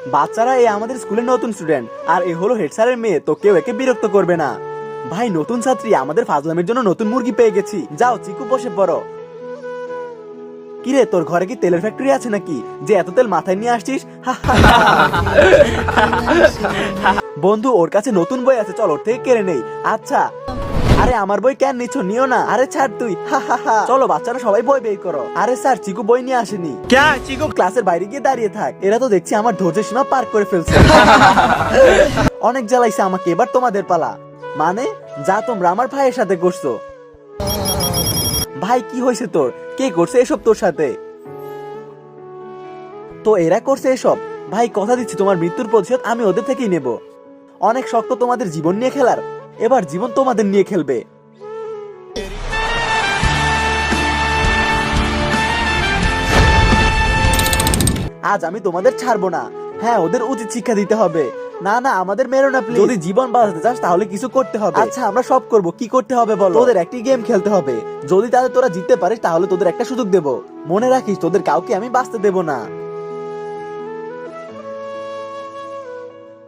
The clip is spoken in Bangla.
বাচ্চারা এই আমাদের স্কুলের নতুন স্টুডেন্ট, আর এ হলো হেড স্যারের মেয়ে, তো কেউ একে বিরক্ত করবে না। ভাই নতুন ছাত্রী, আমাদের ফাজলামের জন্য নতুন মুরগি পেয়ে গেছি। যাও চিকু বসে পড়ো। কিরে তোর ঘরে কি তেলের ফ্যাক্টরি আছে নাকি যে এত তেল মাথায় নিয়ে আসছিস? বন্ধু ওর কাছে নতুন বই আছে, চল ওর থেকে কেড়ে নেই। আচ্ছা। আরে আমার বই কেন নিচ্ছ? নিও না। আরে ছাড় তুই। চলো বাচ্চারা সবাই বই বের করো। আরে স্যার চিকু বই নিয়ে আসেনি। চিকু ক্লাসের বাইরে গিয়ে দাঁড়িয়ে থাক। এরা তো দেখছি আমার ধৈর্যের সীমা পার করে ফেলছে। অনেক জ্বালাইছে আমাকে, এবার তোমাদের পালা। মানে যা তোমরা আমার ভাইয়ের সাথে করছো। ভাই কি হয়েছে তোর? কে করছে এসব তোর সাথে? তো এরা করছে এসব? ভাই কথা দিচ্ছি তোমার মৃত্যুর প্রতিশোধ আমি ওদের থেকেই নেব। অনেক শক্ত তোমাদের জীবন নিয়ে খেলার, এবার জীবন তোমাদের নিয়ে খেলবে। আজ আমি তোমাদের ছাড়বো না। হ্যাঁ ওদের উচিত শিক্ষা দিতে হবে। না না আমাদের মেরো না প্লিজ। যদি জীবন বাঁচাতে চাস তাহলে কিছু করতে হবে। আচ্ছা আমরা সব করব, কি করতে হবে বলো? তোদের একটি গেম খেলতে হবে, যদি তাহলে তোরা জিততে পারিস তাহলে তোদের একটা সুযোগ দেব। মনে রাখিস তোদের কাউকে আমি বাঁচতে দেব না।